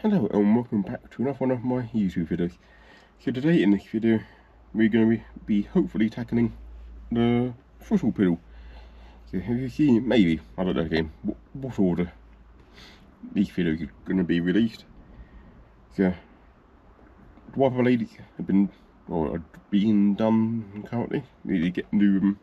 Hello and welcome back to another one of my YouTube videos. So today in this video we're going to be hopefully tackling the throttle pedal. So as you see, maybe, I don't know again, what order these videos are going to be released. So the wiper blades have been, or are being done currently. We need to get new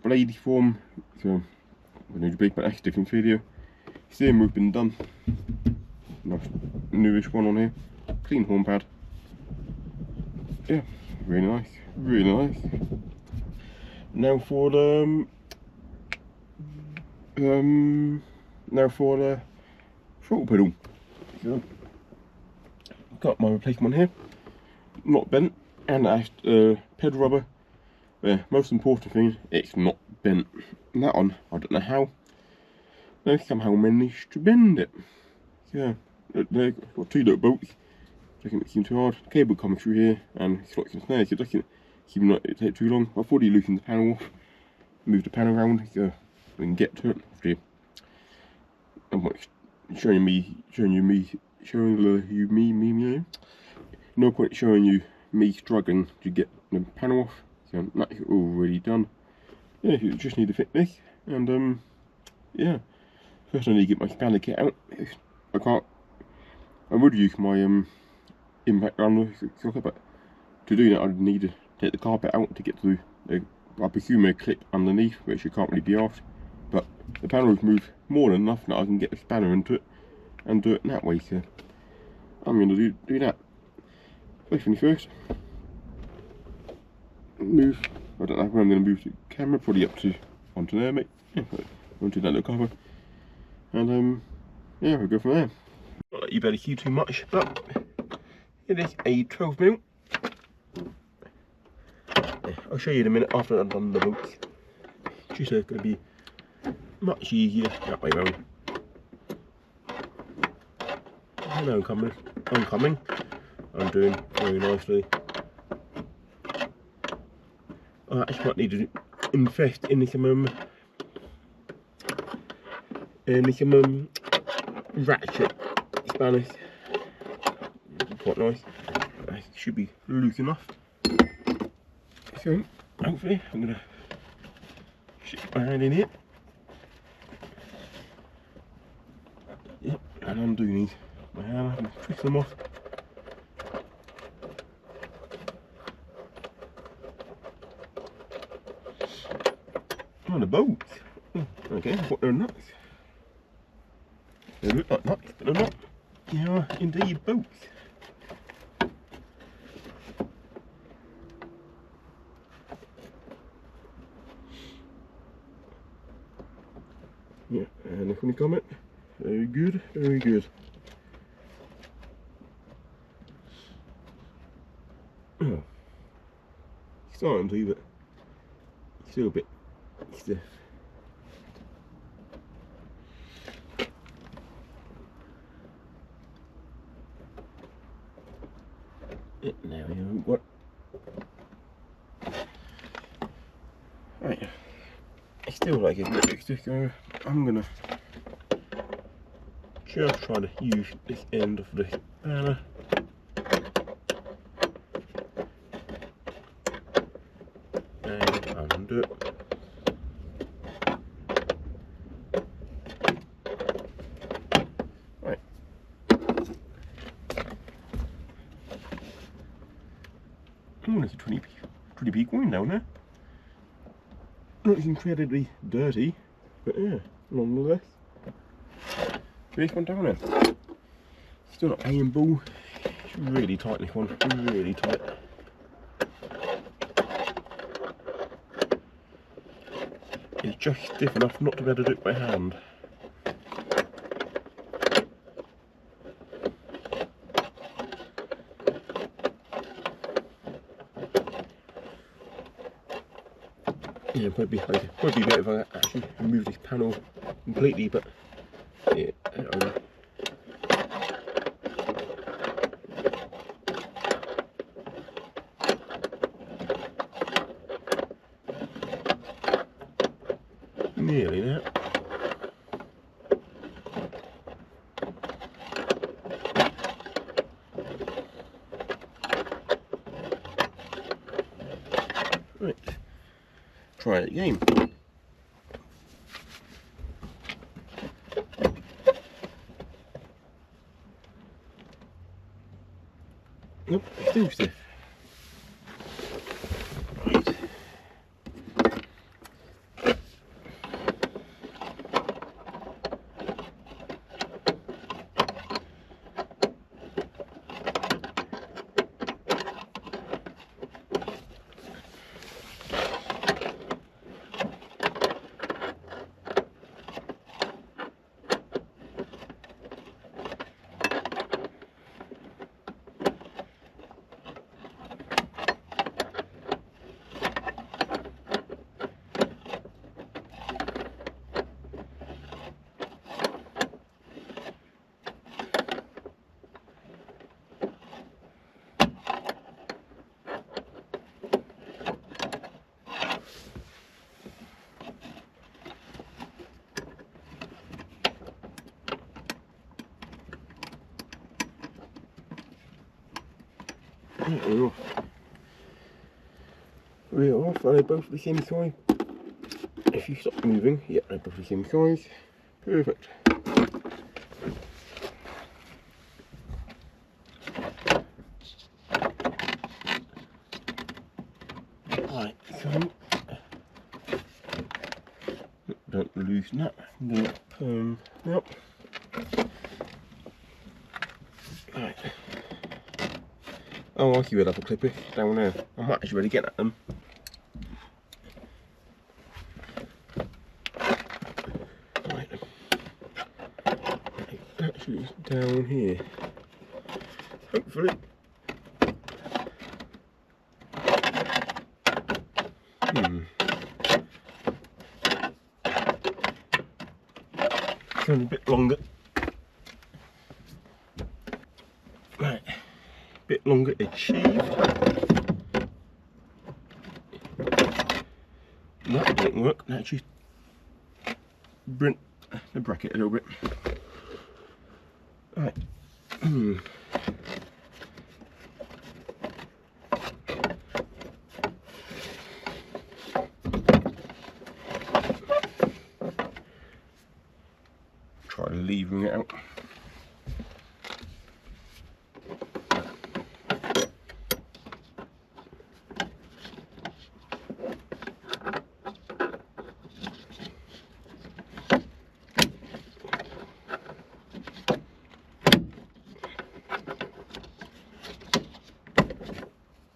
blade form, so we need to make an extra different video. Steering wheel's been done. Nice newish one on here, clean horn pad. Yeah, really nice, really nice. Now for the throttle pedal. So, got my replacement here, not bent, and that's pedal rubber. The most important thing, it's not bent. And that one, I don't know how. They somehow managed to bend it. Yeah. They've got two little bolts, taking it seem too hard. Cable coming through here, and it's like some snares, so it doesn't seem like it take too long. I thought he loosened the panel off, move the panel around so we can get to it. After I'm like showing you me. No point showing you me struggling to get the panel off. So that's already done. Yeah, you just need to fit this, and yeah. First I need to get my spanner kit out. I would use my impact under socket, but to do that I'd need to take the carpet out to get to the I presume a clip underneath, which you can't really be asked. But the panel's moved more than enough that I can get the spanner into it and do it that way. So I'm going to do that. First thing first, move. I don't know where I'm going to move the camera. Probably up to onto there, mate. Yeah, onto that little cover, and yeah, we'll go from there. Not that you better see too much, but it is a 12mm. Yeah, I'll show you in a minute after I've done the bolts. Just so it's going to be much easier that way round. Hello, oncoming. I'm doing very nicely. I actually might need to invest in some ratchet spanners. Quite nice. It should be loose enough. So hopefully I'm gonna stick my hand in here. Yep, and undo these. My hand and twist them off. Oh, the bolts. Oh, okay, what they're nuts. They look like nuts, but they're not. They are indeed bolts. Yeah, and if we comment, very good, very good. Oh, starting to, but still a bit stiff. Now we haven't got. Right, I still like it, but it's just I'm gonna just try to use this end of the spanner. And undo it. Right. Oh, there's a 20p coin down there. Not incredibly dirty, but yeah, nonetheless. This one down there. Still not paying ball. It's really tight, this one. Really tight. It's just stiff enough not to be able to do it by hand. Yeah, probably better if I actually remove this panel completely, but yeah, nearly there. try it again. Nope, still stiff. Right. We're off. Are they both the same size? If you stop moving, yeah, they're both the same size. Perfect. Right, so don't loosen that. I'm going to yep. Right. Oh, I see where that clip is down there. I might actually really get at them. Right. Actually, down here. Hopefully. It's only a bit longer. Right. Bit longer achieved. That didn't work. That actually bent the bracket a little bit. Right. Try leaving it out.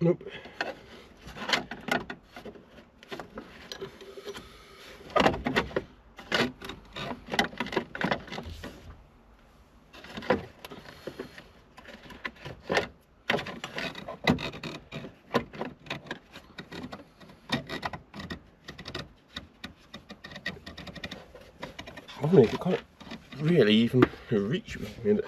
Nope. I mean, you can't really even reach me with it.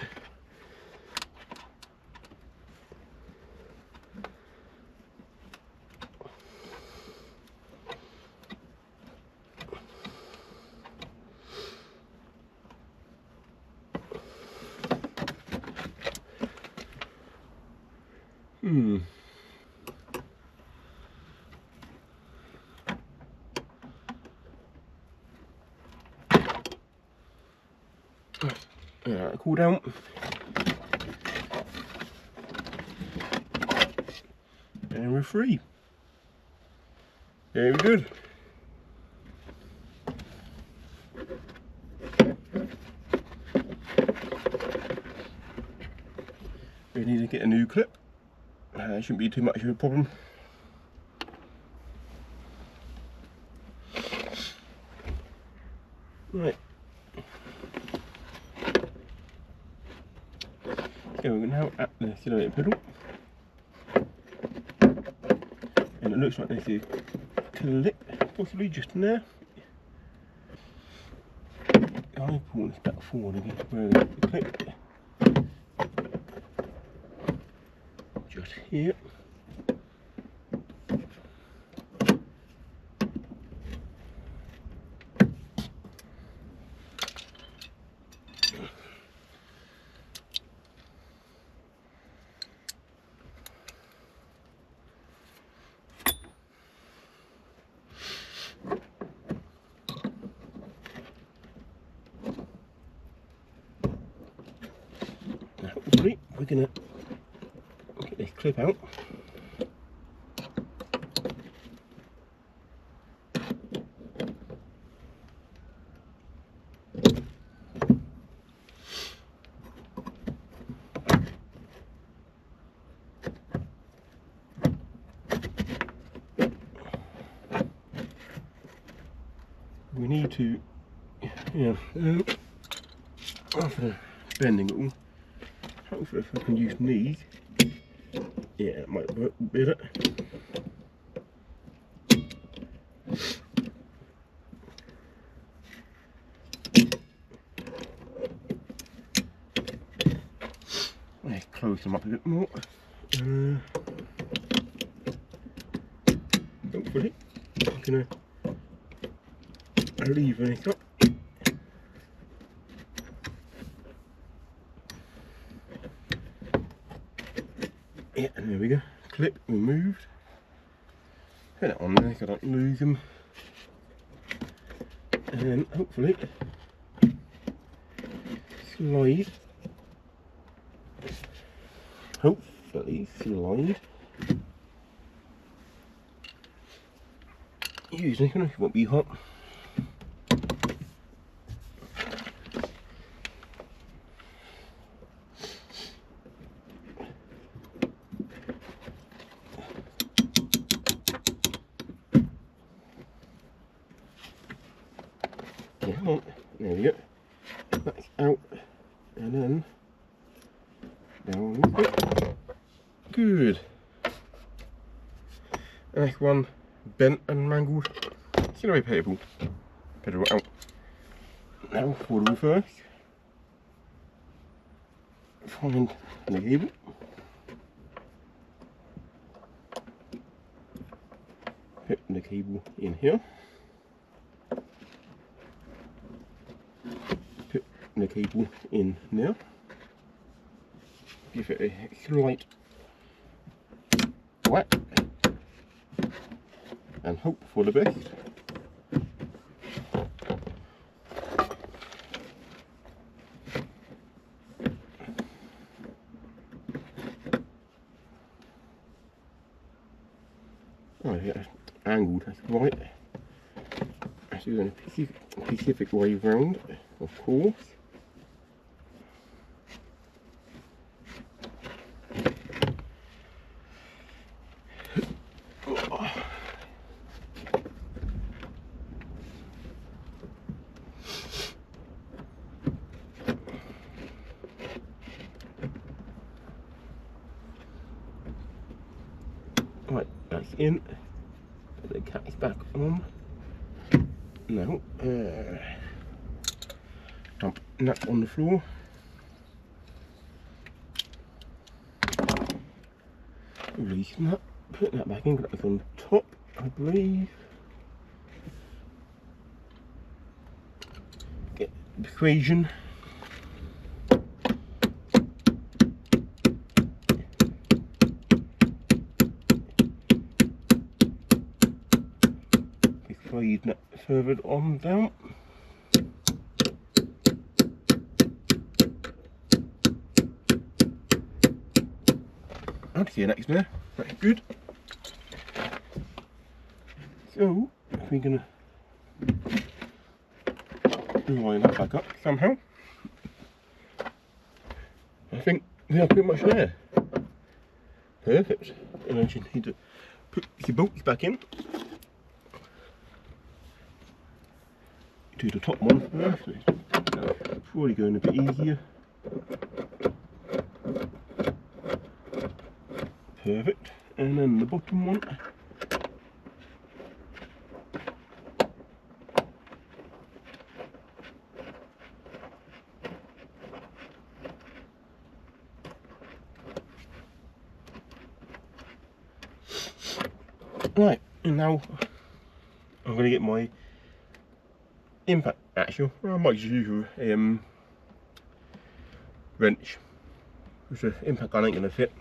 Cool down. And we're free. Very good. We need to get a new clip. It shouldn't be too much of a problem. Right. So we're now at the accelerator pedal. And it looks like there's a clip possibly just in there. I pull this back forward again. Where is the clip? Just here. hopefully we're gonna get this clip out. We need to, after bending it all, hopefully if I can use knees, yeah, it might work better. Let's close them up a bit more. Hopefully, I'm gonna leave it up. Yeah, and there we go. Clip removed. Put it on there so I don't lose them. And then hopefully slide. Usually it won't be hot. Yeah, come on. There we go. That's out. And then down with it. Good. Nice one. Bent and mangled. Accelerator pedal out. Now for the reverse. Find the cable. Put the cable in here. Put the cable in there. Give it a slight whack and hope for the best. Oh yeah, angled, that's right. That's doing a specific way round, of course. Right, that's in. Put the cat's back on. Now, dump that on the floor. Release that. Put that back in. That was on top, I believe. Get the equation. Slide that further on down. I'll see you next there. That's good. So, we're gonna line that back up somehow. I think we are pretty much there. Perfect. And then you need to put your bolts back in. Do the top one first. It's probably going a bit easier. Perfect. And then the bottom one. Right, and now I'm going to get my impact axle. I might just use a wrench, because the impact gun ain't going to fit.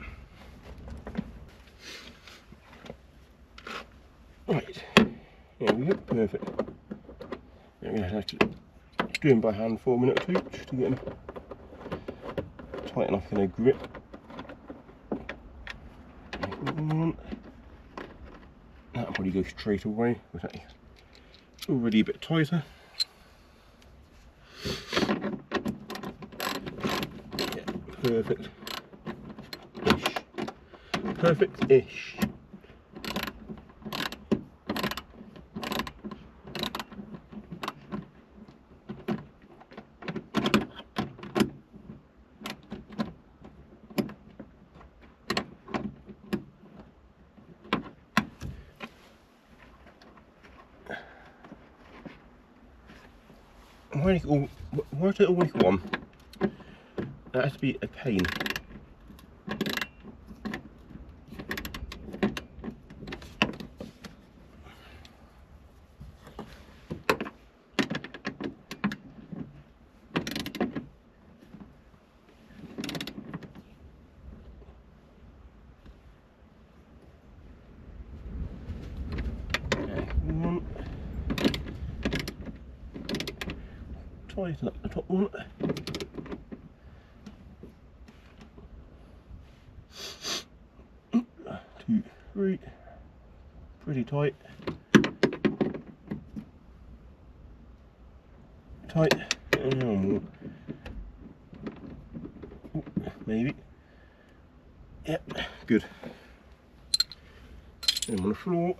Right, there we go, perfect. I'm going to have to do them by hand for a minute or two, just to get them tight enough in a grip. That'll probably go straight away, but that is already a bit tighter. Yeah, perfect-ish. Perfect-ish. Why is it always one? That has to be a pain. One. Tighten up the top one. 2, 3. Pretty tight. Tight. More. Maybe. Yep. Good. And on the floor.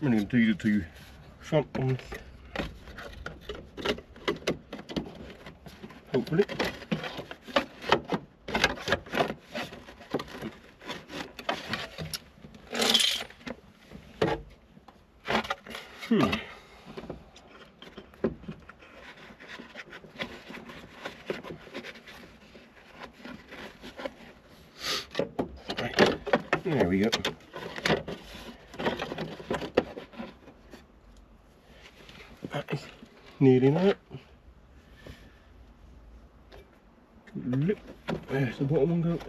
I'm going to do the 2 front ones. Hopefully. Right. There we go. That is nearly that. There's the bottom one go.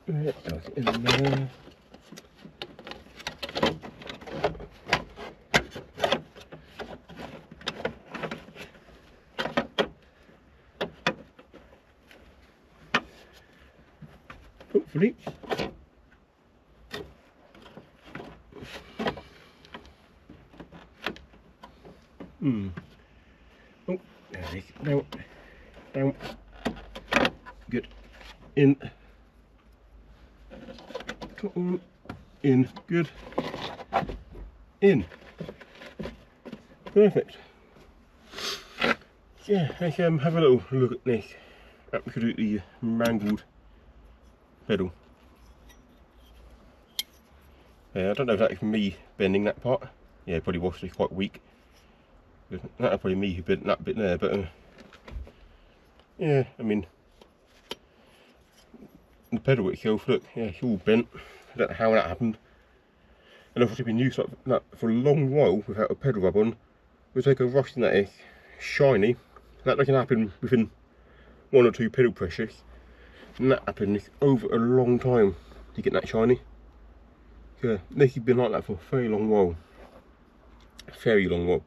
There, that's in there. Hopefully. Oh, there it is. Down. Down. Good. In. Top one. In. Good. In. Perfect. Yeah, let's have a little look at this absolutely mangled pedal. Yeah, I don't know if that's me bending that part. Yeah, it probably was, it's quite weak. That's probably me who bent that bit there, but yeah, I mean, the pedal itself, look, yeah, it's all bent. I don't know how that happened. And I've obviously been used like that for a long while without a pedal rub on. We'll take a rush in that is shiny. That can happen within 1 or 2 pedal pressures. And that happens over a long time to get that shiny. Yeah, this has been like that for a very long while. Very long while.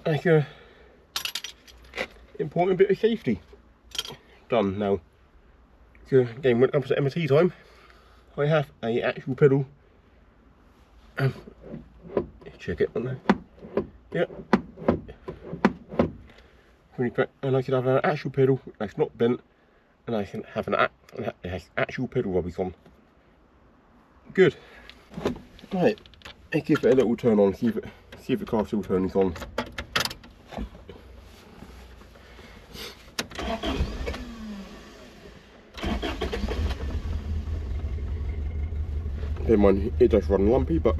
Like a important bit of safety done now. So again, when it comes to MOT time, I have a actual pedal. Check it on there. Yeah. And I can have an actual pedal that's not bent, and I can have it has actual pedal rubbers on. Good. Right. Let's give it a little turn on. See if the car still turns on. Never mind, it does run lumpy, but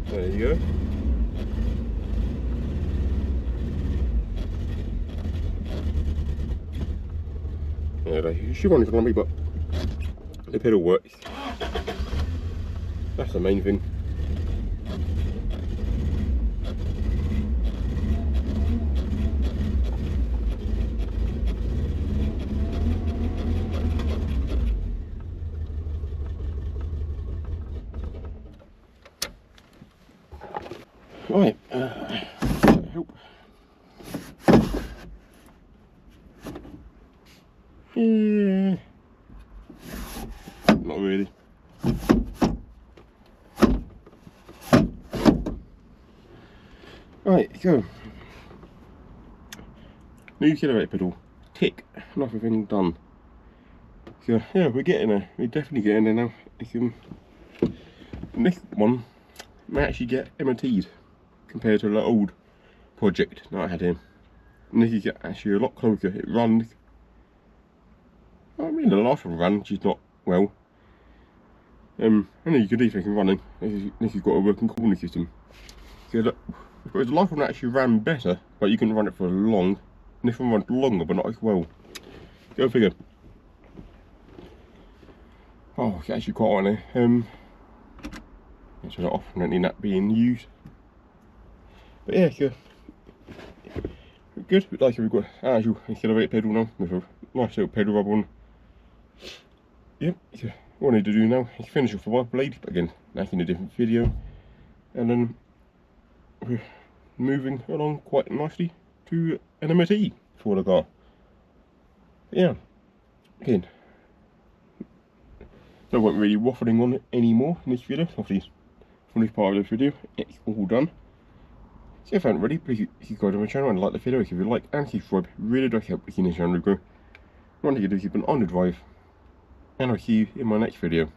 there you go. Yeah, it should run lumpy, but the pedal works. That's the main thing. Right, help. Yeah, not really. Right, so new accelerator pedal, tick, another thing done. So yeah, we're getting there. We're definitely getting there now. This one may actually get MOT'd compared to the old project that I had here. And this is actually a lot closer. It runs. I mean, the last one ran, just not well. And you can leave things running. This has got a working cooling system. So look, the last one actually ran better, but you can run it for long. And this one runs longer, but not as well. Go figure. Oh, it's actually quite on there. It's not often that being used. But yeah, so good. Like we've got an actual accelerator pedal now with a nice little pedal rub on. Yep. So what I need to do now is finish off the wiper blade, but again, that's in a different video. And then we're moving along quite nicely to an MOT for the car. But yeah. Again, I won't really waffling on it anymore in this video. Obviously, from this part of the video, it's all done. So if you haven't already, please subscribe to my channel and like the video. If you like and subscribe, really does help making this channel grow. Once again, keep on the drive, and I'll see you in my next video.